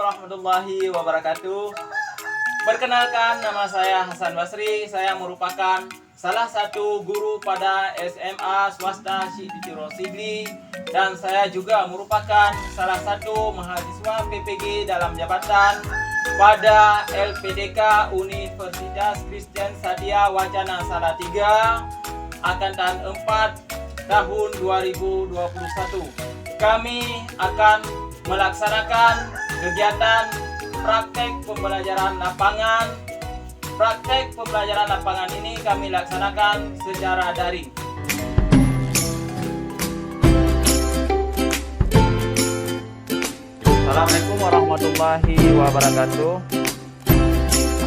warahmatullahi wabarakatuh. Perkenalkan, nama saya Hasan Basri. Saya merupakan salah satu guru pada SMA swasta Syiditiro Sigli, dan saya juga merupakan salah satu mahasiswa PPG dalam jabatan pada LPDK Universitas Kristen Sadia Wacana Salatiga Angkatan 4 tahun 2021. Kami akan melaksanakan kegiatan praktek pembelajaran lapangan. Praktek pembelajaran lapangan ini kami laksanakan secara daring. Assalamualaikum warahmatullahi wabarakatuh.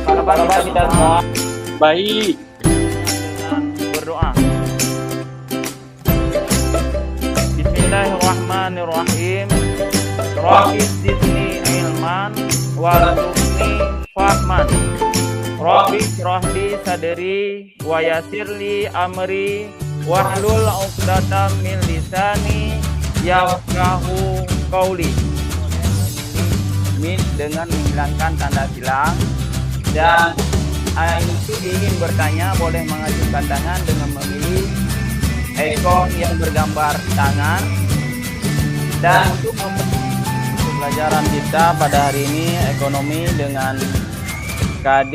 Apa kabar kita semua? Baik. Dengan berdoa. Bismillahirrahmanirrahim. Rabbi zidni ilman warzuqni fahman. Rabbi shrahli sadri wa yassirli amri wahlul 'uqdatam min lisani yafqahu qauli. Min dengan menghilangkan tanda silang, dan itu ingin bertanya boleh mengajukan tangan dengan memilih ikon yang bergambar tangan. Dan untuk pembelajaran kita pada hari ini ekonomi dengan KD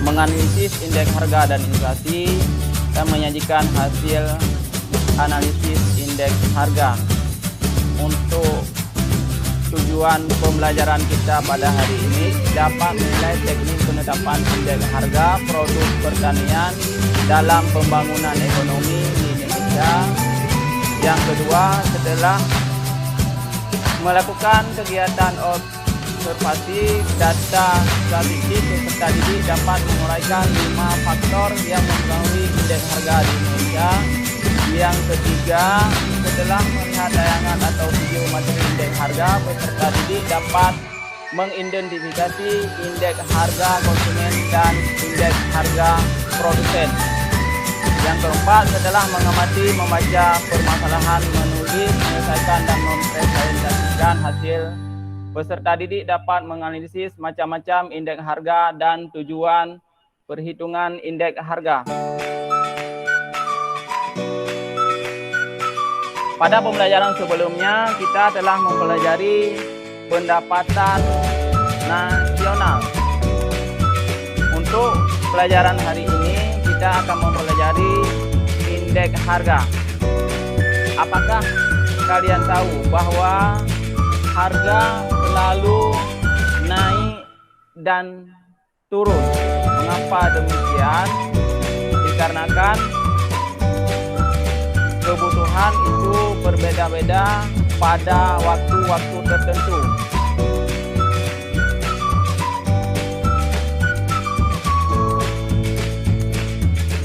menganalisis indeks harga dan inflasi dan menyajikan hasil analisis indeks harga. Untuk tujuan pembelajaran kita pada hari ini dapat menilai teknik penetapan indeks harga produk pertanian dalam pembangunan ekonomi di Indonesia. Yang kedua, setelah melakukan kegiatan observasi data statistik peserta didik dapat menguraikan 5 faktor yang mempengaruhi indeks harga di Indonesia. Yang ketiga, setelah melihat tayangan atau video materi indeks harga, peserta didik dapat mengidentifikasi indeks harga konsumen dan indeks harga produsen. Yang keempat, setelah mengamati, membaca permasalahan, menulis, menyelesaikan dan mempresentasikan hasil, peserta didik dapat menganalisis macam-macam indeks harga dan tujuan perhitungan indeks harga. Pada pembelajaran sebelumnya, kita telah mempelajari pendapatan nasional. Untuk pelajaran hari ini, kita akan mempelajari indeks harga. Apakah kalian tahu bahwa harga selalu naik dan turun? Mengapa demikian? Dikarenakan kebutuhan itu berbeda-beda pada waktu-waktu tertentu.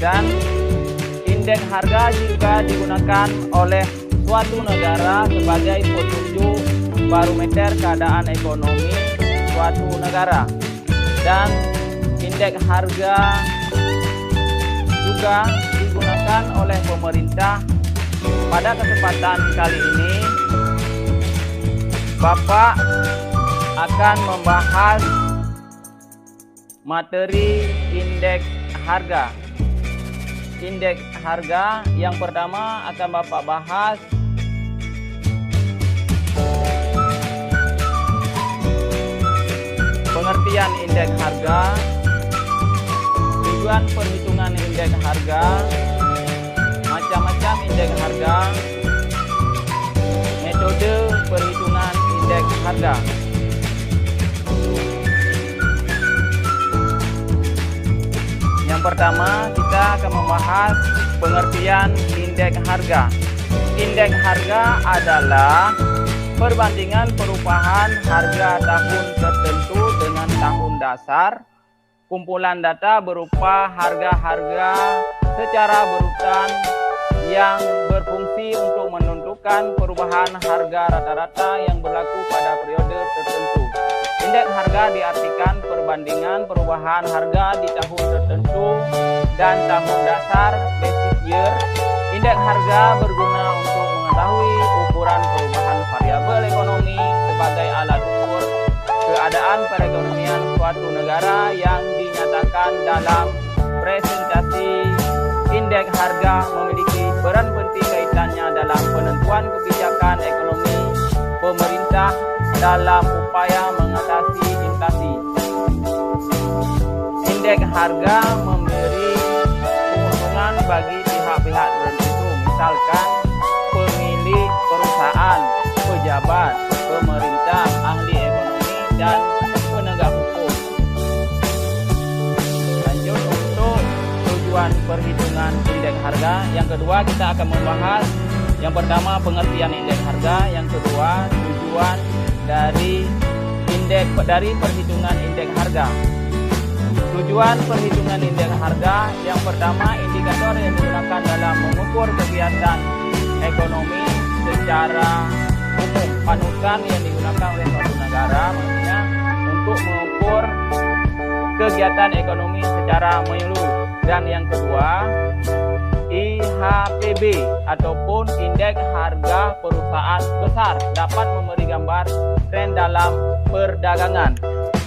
Dan indeks harga juga digunakan oleh suatu negara sebagai petunjuk barometer keadaan ekonomi suatu negara. Dan indeks harga juga digunakan oleh pemerintah. Pada kesempatan kali ini, Bapak akan membahas materi indeks harga. Indeks harga yang pertama akan Bapak bahas pengertian indeks harga, tujuan perhitungan indeks harga, macam-macam indeks harga, metode perhitungan indeks harga. Yang pertama, kita akan membahas pengertian indeks harga. Indeks harga adalah perbandingan perubahan harga tahun tertentu dengan tahun dasar. Kumpulan data berupa harga-harga secara berurutan yang berfungsi untuk menentukan perubahan harga rata-rata yang berlaku pada periode tertentu. Indeks harga diartikan perbandingan perubahan harga di tahun tertentu dan tahun dasar basic year. Indeks harga berguna untuk mengetahui ukuran perubahan variabel ekonomi sebagai alat keadaan perekonomian suatu negara yang dinyatakan dalam presentasi. Indeks harga memiliki peran penting kaitannya dalam penentuan kebijakan ekonomi pemerintah dalam upaya mengatasi inflasi. Indeks harga memberi keuntungan bagi pihak-pihak tertentu, misalkan pemilik perusahaan, pejabat, pemerintah, ahli ekonomi, dan penegak hukum. Lanjut untuk tujuan perhitungan indeks harga. Yang kedua, kita akan membahas yang pertama pengertian indeks harga, yang kedua tujuan dari perhitungan indeks harga. Tujuan perhitungan indeks harga yang pertama, indikator yang digunakan dalam mengukur kegiatan ekonomi secara umum, panutan yang digunakan oleh suatu negara maksudnya untuk mengukur kegiatan ekonomi secara menyeluruh. Dan yang kedua, IHPB ataupun indeks harga perusahaan besar dapat memberi gambar tren dalam perdagangan.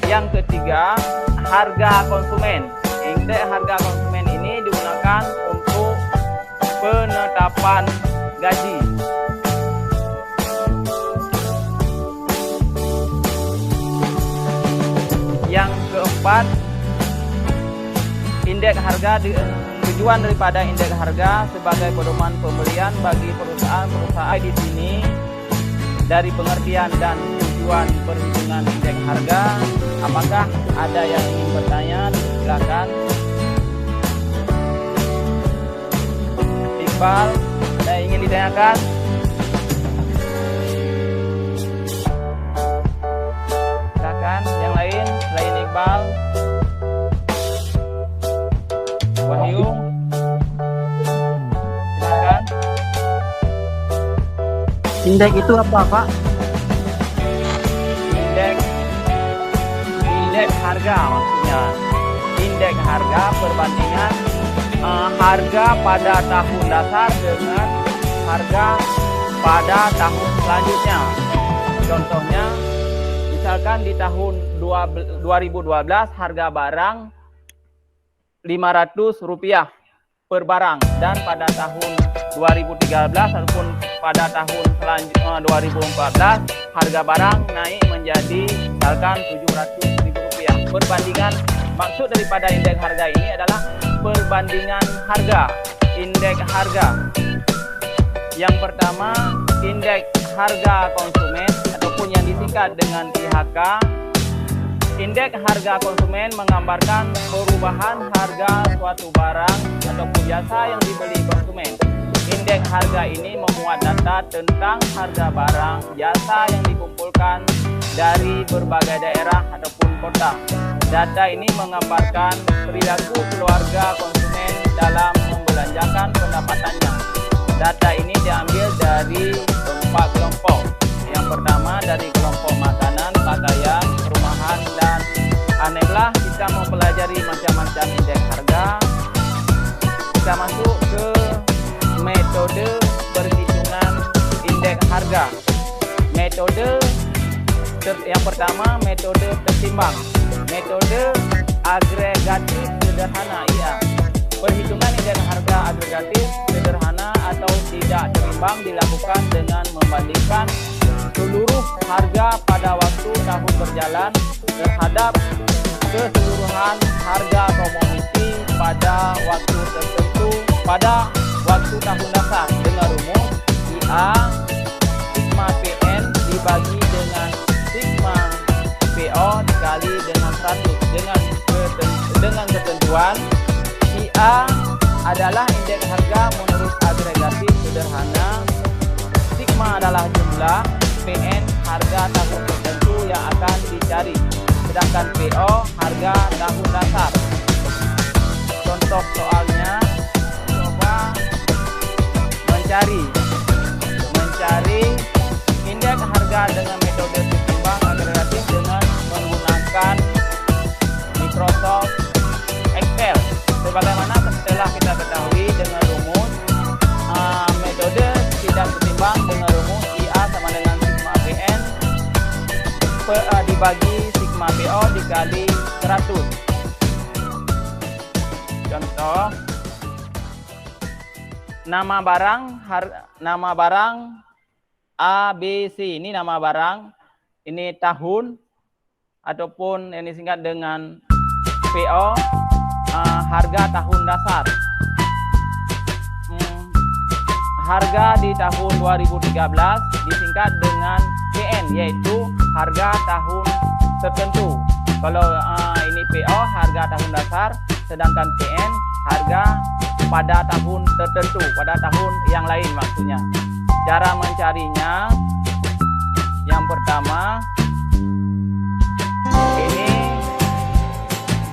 Yang ketiga, harga konsumen. Indeks harga konsumen ini digunakan untuk penetapan gaji. Yang keempat, indeks harga tujuan daripada indeks harga sebagai pedoman pembelian bagi perusahaan-perusahaan. Di sini dari pengertian dan tujuan perhitungan indeks harga, apakah ada yang ingin bertanya? Silakan. Iqbal, ada yang ingin ditanyakan? Silakan. Yang lain selain Iqbal? Wahyu, silakan. Indeks itu apa, Pak? Indeks harga maksudnya. Indeks harga perbandingan harga pada tahun dasar dengan harga pada tahun selanjutnya. Contohnya, misalkan di tahun 2012 harga barang Rp500 per barang, dan pada tahun 2013 ataupun pada tahun selanjutnya 2014 harga barang naik menjadi misalkan Rp700.000. Perbandingan, maksud daripada indeks harga ini adalah perbandingan harga, indeks harga. Yang pertama, indeks harga konsumen ataupun yang disingkat dengan IHK. Indeks harga konsumen menggambarkan perubahan harga suatu barang ataupun jasa yang dibeli konsumen. Indeks harga ini memuat data tentang harga barang jasa yang dikumpulkan dari berbagai daerah ataupun kota. Data ini menggambarkan perilaku keluarga konsumen dalam membelanjakan pendapatannya. Data ini diambil dari 4 kelompok. Yang pertama dari kelompok makanan, pakaian, perumahan, dan anehlah kita mempelajari macam-macam indeks harga. Kita masuk ke metode perhitungan indeks harga. Metode yang pertama, metode tertimbang. Metode agregatif sederhana IA. Perhitungan indeks harga agregatif sederhana atau tidak terimbang dilakukan dengan membandingkan seluruh harga pada waktu tahun berjalan terhadap keseluruhan harga komoditi pada waktu tertentu pada waktu tahun dasar dengan rumus IA sigma PN dibagi dengan sigma PO dikali dengan 100 dengan ketentuan IA adalah indeks harga menurut agregatif sederhana, sigma adalah jumlah, PN harga tahun tertentu yang akan dicari, sedangkan PO harga tahun dasar. Contoh soalnya, coba mencari indeks harga dengan metode tertimbang agregatif dengan menggunakan Microsoft Excel. Sebagaimana setelah kita ketahui dengan rumus metode tidak tertimbang dengan rumus IA sama dengan sigma PN dibagi sigma sigma PO dikali 100. Contoh, nama barang A, B, C. Ini nama barang, ini tahun, ataupun yang disingkat dengan PO, harga tahun dasar. Harga di tahun 2013 disingkat dengan PN, yaitu harga tahun tertentu. Kalau ini PO, harga tahun dasar, sedangkan PN, harga pada tahun tertentu, pada tahun yang lain maksudnya. Cara mencarinya, yang pertama, ini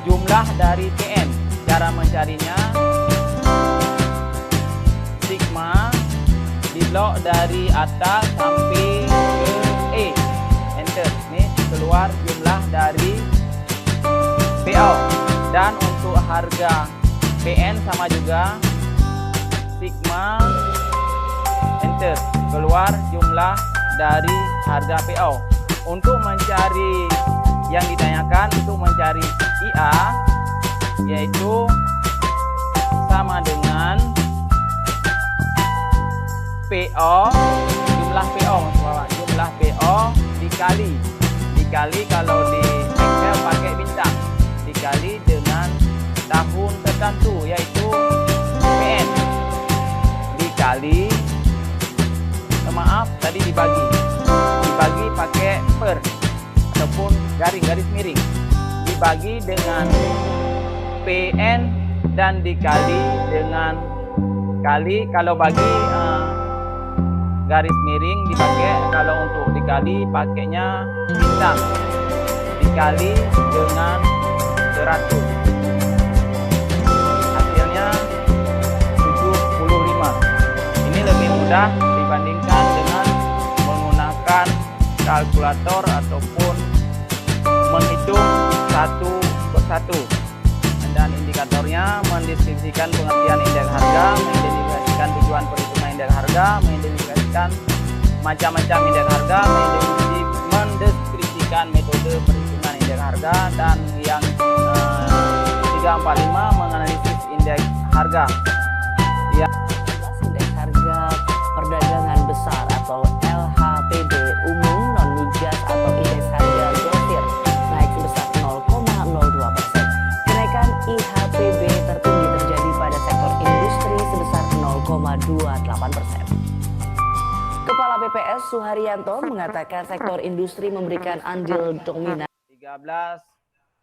jumlah dari PN. Cara mencarinya, sigma diblok dari atas sampai ke E, enter. Ini keluar jumlah dari PO. Dan untuk harga PN sama juga, sigma enter, keluar jumlah dari harga PO. Untuk mencari yang ditanyakan, untuk mencari IA, yaitu sama dengan PO, jumlah PO, jumlah PO dikali kalau di Excel pakai bintang, dikali dengan tahun tertentu, yaitu PN, dikali, maaf tadi dibagi pakai per ataupun garis miring, dibagi dengan PN dan dikali dengan kali. Kalau bagi garis miring dipakai, kalau untuk dikali pakainya bintang, dikali dengan 100. Hasilnya 75. Ini lebih mudah dibandingkan dengan menggunakan kalkulator ataupun menghitung satu persatu. Dan indikatornya mendeskripsikan pengertian indeks harga, mengidentifikasikan tujuan perhitungan indeks harga, mengidentifikasikan macam-macam indeks harga, mendeskripsikan metode perhitungan indeks harga, dan yang 345 menganalisis indeks harga. Indeks harga perdagangan besar atau LHPB umum non migas atau indeks harga grosir naik sebesar 0,02%. Kenaikan IHPB tertinggi terjadi pada sektor industri sebesar 0,28%. Kepala BPS Suharyanto mengatakan sektor industri memberikan andil dominan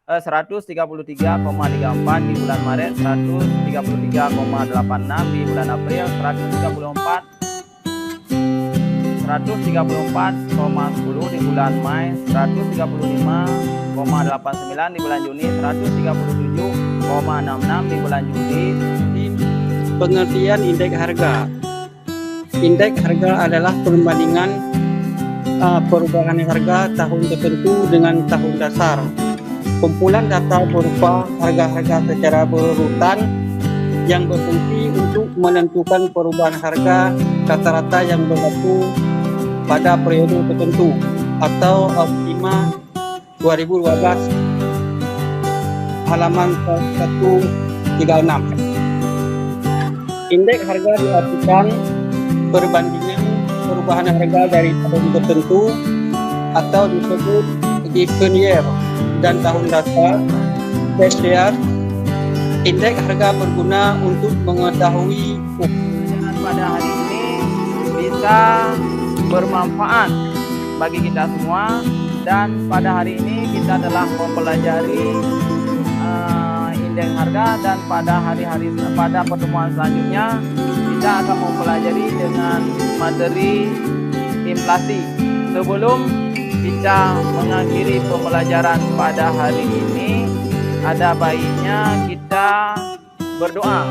133,34 di bulan Maret, 133,86 di bulan April, 134,10 di bulan Mei, 135,89 di bulan Juni, 137,66 di bulan Juli. Pengertian indeks harga. Indeks harga adalah perbandingan perubahan harga tahun tertentu dengan tahun dasar. Kumpulan data berupa harga-harga secara berurutan yang berfungsi untuk menentukan perubahan harga rata-rata yang berlaku pada periode tertentu atau Optima 2012 halaman 136. Indeks harga diartikan perbandingan perubahan harga dari tahun tertentu atau disebut given year dan tahun dasar base year. Indeks harga berguna untuk mengetahui pada hari ini bisa bermanfaat bagi kita semua, dan pada hari ini kita telah mempelajari indeks harga, dan pada pertemuan selanjutnya kita akan mempelajari dengan materi inflasi. Sebelum kita mengakhiri pembelajaran pada hari ini, ada baiknya kita berdoa